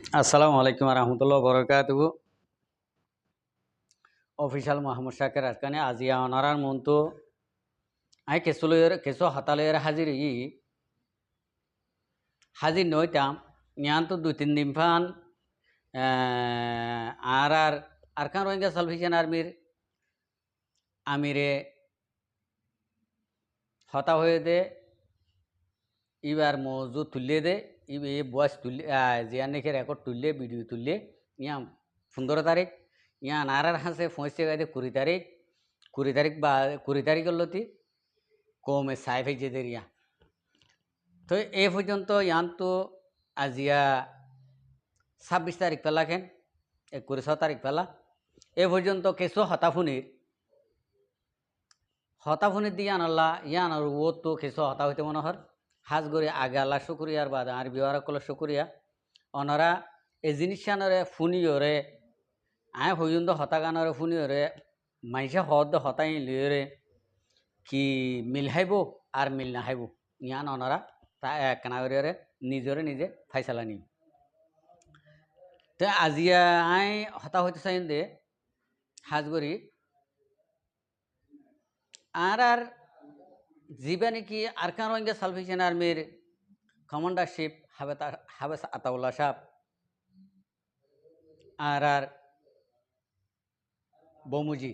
আসসালামু আলাইকুম রহমতুল্লাহ বরকাতুহু অফিসাল মোহাম্মদ শাকের আজকানে আজিয়া অনারার মন্তু আই কেসো হাতালের হাজির নইতাম ইয়ান তো 2-3 দিন ফান আর আরকান রোহিঙ্গা সালভেশন আর্মির আমিরে হতা হয়ে দে এবার মজুদ তুললে দে এ বয়স তুললে জিয়ান নেখে রেকর্ড তুললে ভিডিও তুললে ইয়া 15 তারিখ ইয়া নারার হাসে পৌঁছে গেছে 20 তারিখ 20 তারিখ বা 20 তারিখের লতি কমে সাইফ যেদের ইয়া তো এ পর্যন্ত ইয়ান তো আজিয়া 26 তারিখ পেলা খেন 29 তারিখ পেলা এ পর্যন্ত কেসো হতাফুনির দিয়ে আনাল্লা ইয়ান আর ও তো কেসো হতা হইতে মনোহর হাজ গড়ি আগে আল্লাহ শুক্রিয়ার বাদ আর বিহার কল শুক্রিয়া অনারা এই জিনিসানরে ফুনিয়রে আয় পর্যন্ত হতাগানরে ফুনিয়রে মাইসে হদ হতাই লিয়রে কি মিল হাইব আর মিল না হাইব ইয়ান অনারা তা কানাগরিয়রে নিজরে নিজে ফাইসালা নি তো আজিয়া আই হতা হইতে চাইন দে হাজ গড়ি আর জিবা নাকি আরকান রোহিঙ্গা সালভেশন আর্মির কমান্ডারশিপ হাবেস আতাউল্লাহ সাহেব আর বমুজি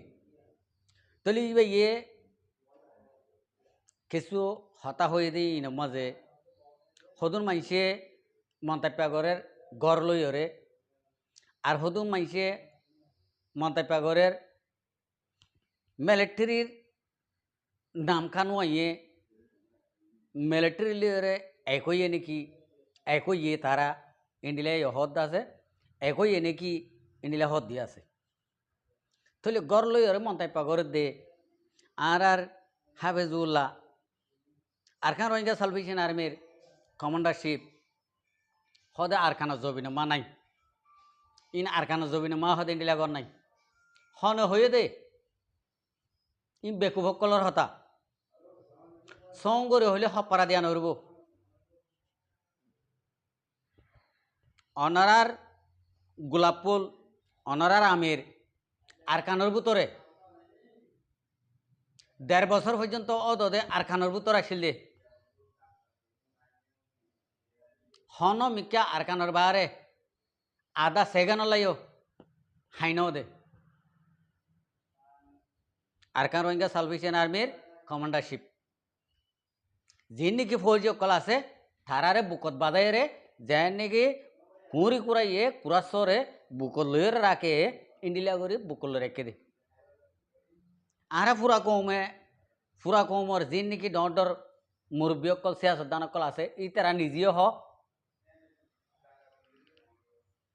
তলি ইয়ে কিছু হতা হয়ে দিই মাঝে সদুন মাইসে মন্তাপ্যাগরের গড় লইরে আর সদুন মাইসে মন্তাপ্যাগরের মিলিটারির নাম খানুয়াইয়ে মিলিটারি লিওরে একইয়ে নাকি একইয়ে তারা ইন্ডিয়ায় হদ আছে একইয়ে নাকি ইন্ডিয়া হদ দিয়ে আছে তাহলে গড় লইরে মন্তাপ্যাগরের দে আর হাফেজুল্লাহ আরকান রোহিঙ্গা সালভেশন আর্মির কমান্ডারশিপ হদে আরকানা জবিনে মা নাই ইন আরকানা জবিনে মা হদে ইন্ডিয়া গড় নাই হন হয়ে দে ই বেকুভকলর হতা সঙ্গরে হইলে হপারা দিয়া নরব অনারার গোলাপ ফুল অনারার আমির আরকানোর ভিতরে 1.5 বছর পর্যন্ত অদে আরকানোর ভিতর আসিল দে হন মিকা আরকানোর বাহারে আদা সেগান লাইও হাইনাও দে আরকান রোহিঙ্গা সালভেশন আর্মির কমান্ডারশিপ যে নাকি ফৌজি অকল আছে তারারে বুকত বাদাই রে যে নাকি কুঁড়ি কুড়াইয়ে কুড়াশরে বুকত লইয়ে রাখে ইন্ডিলা করে বুকত লই রেখে দে আর ফুরা কৌমর যে নাকি ডর মুরব্বী অকল সিয়াসতদান অকল আছে ই তারা নিজেও হ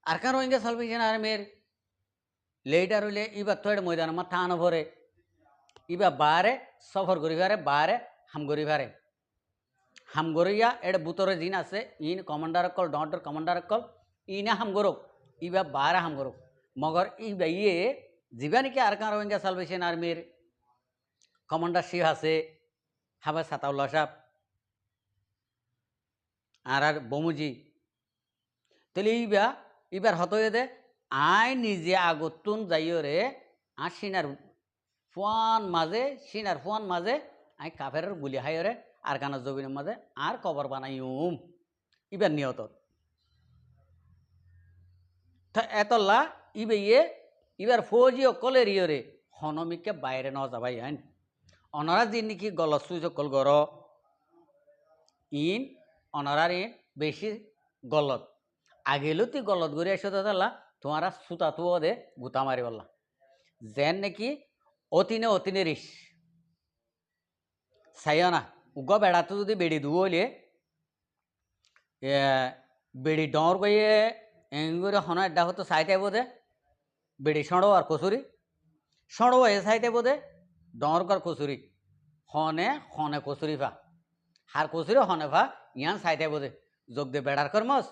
আরকান রোহিঙ্গা সালভেশন আর্মির লেটার হইলে ইবার তো ময়দান আমার থান ভরে ইবা বারে সফর করি ফারে বারে হাম করি ফারে হাম গরিয়া এড বুতরে জিন আছে ইন কমান্ডার অকল ডর কমান্ডার অকল ইনা হাম গরক ইবা বারে হাম গরক মগর ইবা ইয়ে যিবা নাকি আরকান রোহিঙ্গা সালভেশন আর্মির কমান্ডারশিপ আছে হাবে সাতাউল্লাহ সাহেব আর বমুজি তাহলে ইবার হত দে আই নিজে আগতুন যাইও রে আর সিনার ফুয়ান মাঝে আই কাফের গুলি হাইরে আর কানা জবিনের মাঝে আর কবর বানাইম ইবার নিয়ত এতলা ইবার ফৌজি অকলের ইয়রে হনমিকে বাইরে ন যাবাই আইন অনারা যে নাকি গলত সুইচ অকল গর ইন অনারার ইন বেশি গলত আগেলো তুই গলত গড়ি আসো দাদা তোমারা সুতা তুও দে গুতা মারি বললা যেন নাকি অতিনে রিস চাইও না উগ বেড়াতো যদি বেড়ি দুলে বেড়ি ডর গিয়ে এঙ্গুরে হন এডা হতো চাইতে বোধে বেড়ি সঁড়ো আর কচুরি সঁড়ো এ চাইতে বোধে ডর কর কচুরি হনে কচুরি ফা হার কচুরি হনে ফা ইয়ান চাইতে বোধে যোগ দে বেড়ার কর্মস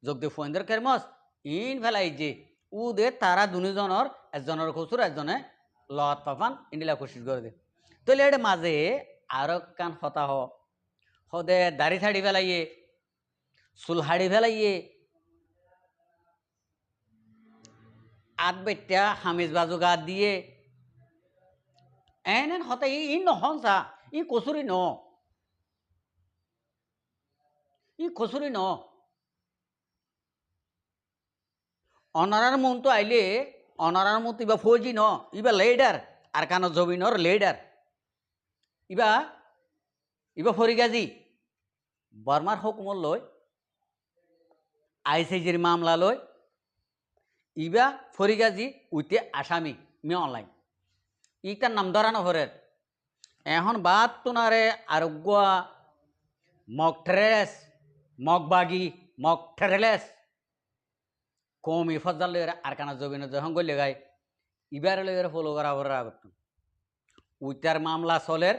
যোগ দে ফোনদের কর্মস ইন ফেলাই যে উ দে তারা দুজনের একজনের কচুর একজনে লত পাফান ইন্ডিলা কোশিশ করে দে তাহলে এটা মাঝে আরো কান হতা হদে দাড়ি ছাড়ি ফেলাইয়ে চুল হাড়ি ফেলাইয়ে আত বেটা হামিজ বাজু গা দিয়ে এন হতে ই নহন সা ই কচুরি ন ই কচুরি ন অনারার মন তো আইলে অনারার মতো ইবা ফৌজি ন ইবা লেডার আর কানো জবিনর লেডার ইবা ইবা ফরিগাজি বর্মার হুকুমত লই আইসিজির মামলা লই ইবা ফরিগাজি উইতে আসামি মি অনলাইন ইটার নাম ধরানো হরের এখন বাদ তোনারে আরোগ্য মক ট্রেস মক বাগি মক ট্রেলেস কমি ফজাল লইয়ের আর কানা জবিন যখন গলে গাই ইবার লইয়ের ফলো করা হরে আগত উইটার মামলা চলের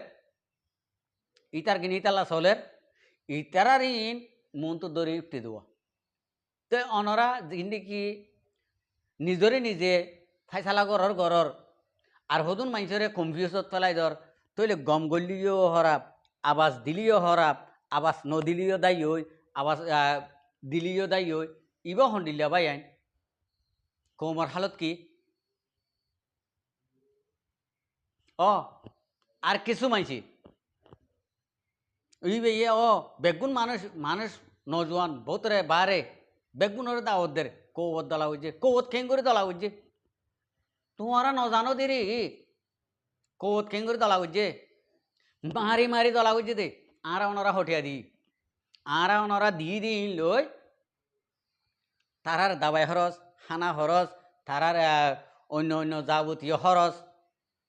ইটার কিনি ইতালা চলের ইতারার ইন মন তো দরি উঠতে দেওয়া তো অনরা জিন্দিকি নিজরে নিজে ফাইসালা গরর আর হদুন মানুষরে কনফিউজত ফেলাই ধর তইলে গম গলিও হরাপ আবাস দিলিও হরাপ আবাস নদিলিও দায়ী হই আবাস দিলিও দায়ী হই ইবা হন দিলিয়া বাই আইন কৌমার হালত কি আর কিছু মাইছি ইবে ইয়ে বেগুন মানুষ মানুষ নজওয়ান বহুতরে বারে বেগুনের দাওয়াতদের কৌত দলা হইছে কৌত খেং করে দলা হইছে তোমারা ন জানো দিরি কৌত খেং করে দলা হইছে মারি মারি দলা হইছে দে আরা ওনারা হটিয়া দি আরা ওনারা দি লই তারার দাবাই খরচ খানা খরচ তারার অন্য অন্য যাবতীয় খরচ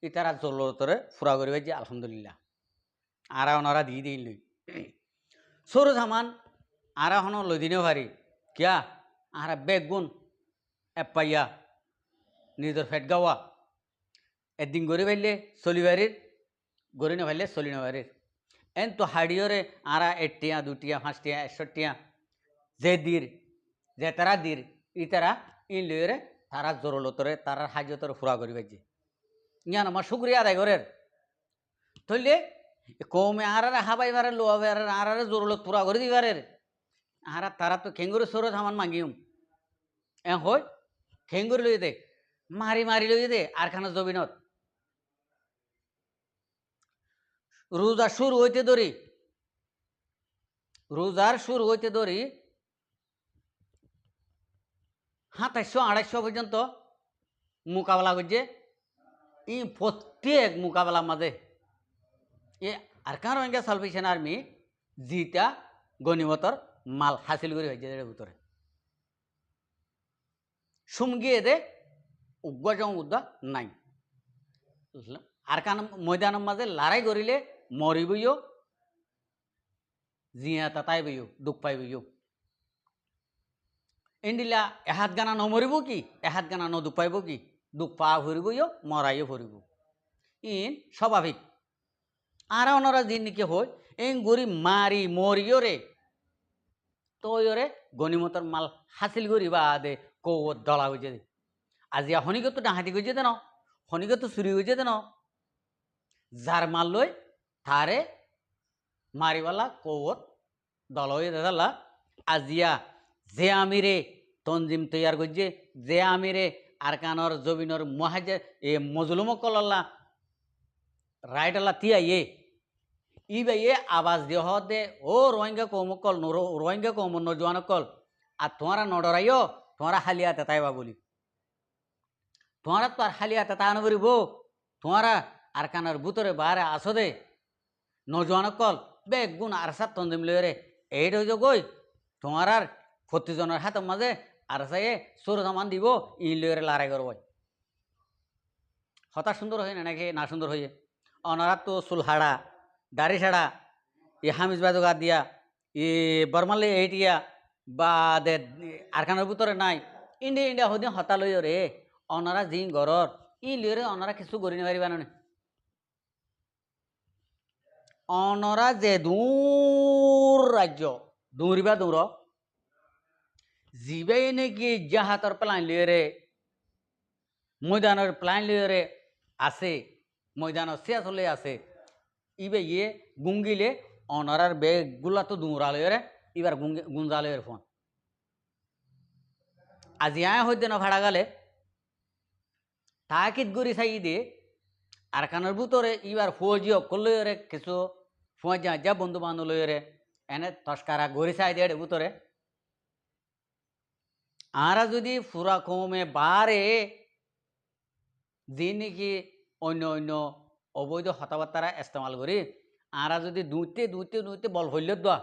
ই তারা জলতরে ফুরা করি যে আলহামদুলিল্লাহ আরা ওনারা দি লই সরু সামান আরা হন লই দিনেও পারি কিয়া আরা বেগুন এপাইয়া নিজের ফেট গাওয়া একদিন গড়ি পাইলে চলি বাড়ির গড়ি না পাইলে চলি না বাড়ির এন তো হাড়িয়রে আরা 1 টিয়া 2 টিয়া 5 টিয়া 100 টিয়া যে দির যে তারা দির ই তারা ইন লইরে তারা জরলতরে তারা হাজতরে ফুরা করি পাইছে ইয়ান আমার শুক্রিয়া আদায় করের তইলে কমে আরারে হাবাইবারে লোয়াবারে আরারে জরলত পুরা করে দিবারের আরা তারা তো খেঙ্গুরে সরো সামান মাগিম হই খেঙ্গুরি লই দে মারি মারি লই দে আর খানা জবিনত রোজা শুরু হইতে ধরি রোজার শুরু হইতে ধরি 2700-2800 পর্যন্ত মোকাবেলা করছে ই প্রত্যেক মোকাবেলার মাঝে এ আর কারণ রোহিঙ্গা সালভেশন আর্মি জিটা গনিমতর মাল হাসিল করে হয়েছে এর ভিতরে সুমগিয়ে দে উগ্র উদ্দা নাই আর কান ময়দানের মাঝে লড়াই করিলে মরিবইও জিয়া তাতাইবইও দুঃখ পাইবইও ইন্ডিলা এহাত গানা নমরিব কি এহাত গানা ন দুঃখ পাইব কি দুঃখ পা ফুরিবইও মরাইও ফুরিব ইন স্বাভাবিক আর ওনারা জিনিকে হয় এই গরি মারি মরিও রে তৈরে গনিমতর মাল হাসিল করিবা দে কৌত দলা হয়েছে দে আজি শনিগত ডাহাতি গেছে দেন শনিগত চুরি হয়েছে দেন যার মাল লই তারে মারিবালা কৌত দল হয়ে দাদা আজিয়া যে আমিরে তঞ্জিম তৈয়ার করছে যে আমিরে আরকানর জবিনর মহাজে এ মজলুম কল্লা রাইডালা তিয়া ইবে আবাস দেহ দে ও রোহিঙ্গা কৌমকল রোহিঙ্গা কৌম নজওয়ানকল আর তোমারা নডরাইও তোমারা হালিয়া তেতাইবা বলি তোমারা তো আর হালিয়া তেতা আনবরিব তোমারা আর কানার বুতরে বারে আসো দে নজওয়ানকল বেগুন আর সাত তঞ্জিম লইরে এইট হইজ গই তোমার আর প্রতিজনের হাতের মাঝে আর সাইয়ে সরু সামান দিব ই লইরে লড়াই করব হতা সুন্দর হয়ে নাকি না সুন্দর হয়ে অনারা তো চুলহাড়া দাড়ি ছাড়া ই হামিজ বাজুগা দিয়া ই বর্মালে এইটিয়া বা দে আরখানের ভিতরে নাই ইন্ডিয়া ইন্ডিয়া হদিন হতা লই রে অনারা জি গরর ই লইরে অনারা কিছু গড়ি নেবারিবা না অনরা যে দূর রাজ্য দৌড়িবা দৌড় জিবে নাকি জাহাতর প্লান লিয়ে ময়দানের প্লান লিয়ে আছে ময়দানের শেষ হলে আছে ইবে গুঙ্গিলে অনারার বেগুলা তো দৌড়া লইরে এবার গুঞ্জা লইয়ের ফোন আজি আয় হইতে না ভাড়া গেলে তাকিদ গড়ি চাই দিয়ে আরকানের ভিতরে ইবার ফুজি অকলরে কিছু ফুঁজা যা বন্ধু বান্ধব লইরে এনে তস্কারা গড়ি চাই দিয়ে ভিতরে আরা যদি ফুরা কমে বারে যে নাকি অন্য অন্য অবৈধ কথাবার্তা ইস্তেমাল করি আরা যদি দুইতে দুইতে দুইতে বল হইল দোয়া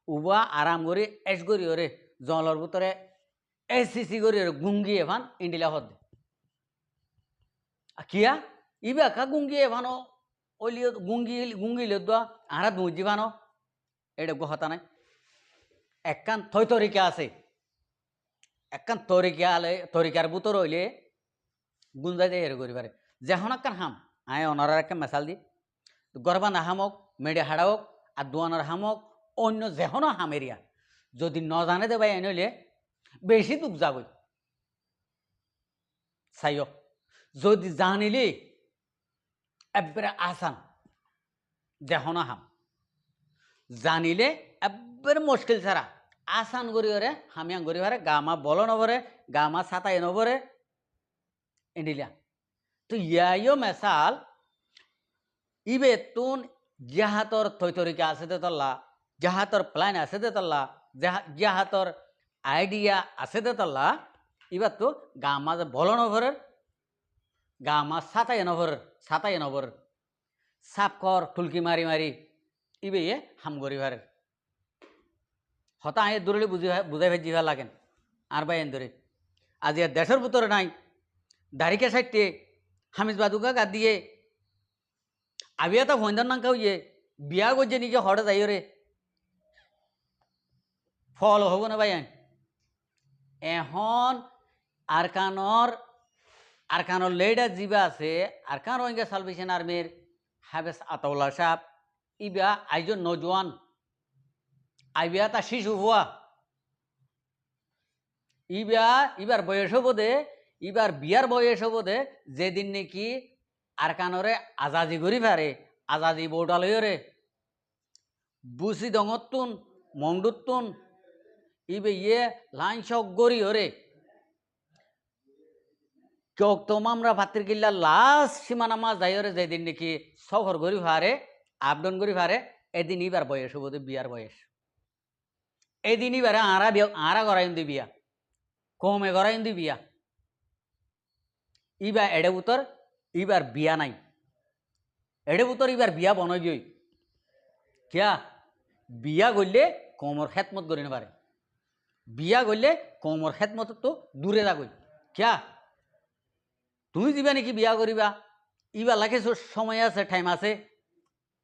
উবা আরাম করি এস করি ওরে জলের ভিতরে এসিসি করি গুঙ্গি এভান ইন্ডিলা হদ কিয়া ইবা কা গুঙ্গি এভানো ওলিও গুঙ্গি গুঙ্গিলে দোয়া আরা দুই ভানো এটা গহতা নাই একখান থই তরিকা আছে একখান তরিকার ভিতর হইলে গুঞ্জা যায় এর করি পারে যেখন একখান হাম আয় অনারার একটা মেশাল দি গরবা না হামক মেডে হাড়াওক আর দোয়ানোর হামক অন্য যেখনও হামেরিয়া যদি ন জানে দে ভাই এনলে বেশি দুঃখ যাবই চাইও যদি জানিলে একবারে আসান যেখনও হাম জানিলে একবারে মুশকিল ছাড়া আসান করি ওরে হামিয়াং করি পারে গামা বল নভরে গামা ছাতাই নভরে এন্ডিলা তো ইয়াইও মেশাল ইবে তুন যাহাতর থৈতরিকা আছে দে তল্লা যাহাতর প্ল্যান আছে দে তল্লা যাহাতর আইডিয়া আছে দে তল্লা এবার তো গামা বল নভরের গামা ছাতাই নভরের সাপ কর টুলকি মারি মারি ইবে হাম করি পারে হতা আয় দূরে বুঝাই ভেজি ভাল লাগেন আর ভাই এন ধরে আজ দেশের ভিতরে নাই দাড়িকে সাইটে হামিজ বাদুকা গাদ দিয়ে আবিয়া তা ভৈন্দর নাঙ্কা হইয়ে বিয়া করছে নিজে হরে যাই রে ফল হব না ভাই এখন আরকানর লেডা জিবা আছে আরকান রোহিঙ্গা সালভেশন আর্মির হাবেস আতাউল্লাহ সাহেব ইবা আইজন নজওয়ান আইবিয়া তা শিশু হওয়া ইবার বয়স হব দে ইবার বিয়ার বয়স হব দে যেদিন নাকি আরকানরে আজাদি করি পারে আজাদি বৌডালয়রে বুসি দঙতুন মংডুতুন ইবে লাইন শক গড়ি হরে তো আমরা ভাতির কিল্লা লাস্ট সীমানা মাছ যাইরে যেদিন নাকি সফর করি পারে আপডাউন করি পারে এদিন ইবার বয়স হব দে বিয়ার বয়স এদিন ইবারে আরা গড়াইন দি বিয়া কমে গড়াইন দি বিয়া ইবা এডে উত্তর ইবার বিয়া নাই এডে উত্তর ইবার বিয়া বনই গই কিয়া বিয়া গড়লে কমর খেতমত করি পারে বিয়া গড়লে কমর খেতমত তো দূরে যাগই কিয়া তুমি দিবা নাকি বিয়া করিবা ইবা লাগে সময় আছে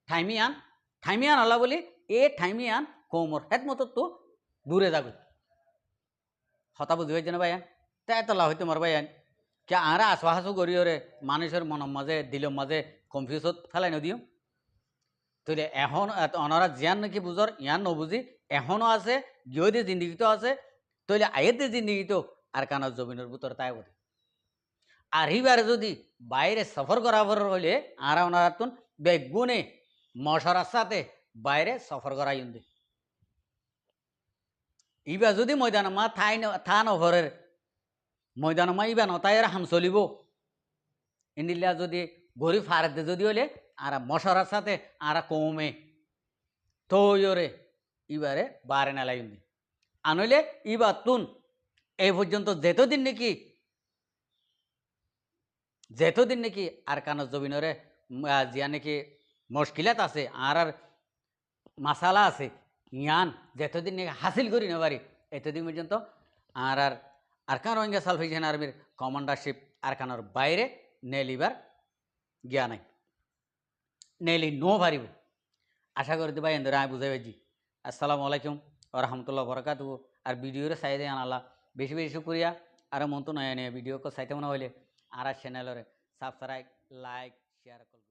ঠাইমিয়ান হলা বলি ঠাইমিয়ান কমর খেতমত তো দূরে যাগই হতা বুঝি পাইছে না ভাইয়া তাই তোলা হইতে মার ভাইয়া কে আরা আশাহাসু করি ওরে মানুষের মনের মাঝে দিলের মাঝে কনফিউজত ফেলাই নদিও তাহলে এখন অনারা জিয়ান নাকি বুঝর ইয়ান নবুঝি এখনও আছে গিয়ে জিন্দিগিতো আছে তাহলে আয়ের জিন্দিগিতো আর কানার জমিনের ভিতরে তাই বোধ আর এইবারে যদি বাইরে সফর করাবার হইলে আরা ওনারা তুন বেগুনে মশারার সাথে বাইরে সফর করাই দে ইবা যদি ময়দানমা থা নভরের ময়দানমা ইবা নতাইয়ের হাম চলিব ইন্ডিলা যদি গড়ি ফারেতে যদি হলে আর মশারার সাথে আর কমে তোরে ইবারে বারে না লাগি আনইলে ইবার তুন এই পর্যন্ত যেতদিন নাকি আর কানজ জমিনরে জিয়া নাকি মুশকিলাত আছে আর মাসালা আছে ইয়ান যেতদিন নাকি হাসিল করি না পারি এতদিন পর্যন্ত আরকান রোহিঙ্গা সালভেশন আর্মির কমান্ডারশিপ আরকানোর বাইরে নেলিবার গিয়া নাই নেলি নো পারিব আশা করি ভাই এন্দরে আমি বুঝাই পাইছি আসসালামু আলাইকুম রহমতুল্লাহ বরকাত আর ভিডিওরে চাই দেয় আনালা বেশি বেশি শুক্রিয়া আর মন তো নয় ভিডিও চাইতে মনে হইলে আর চ্যানেলরে সাবস্ক্রাইব লাইক শেয়ার করব।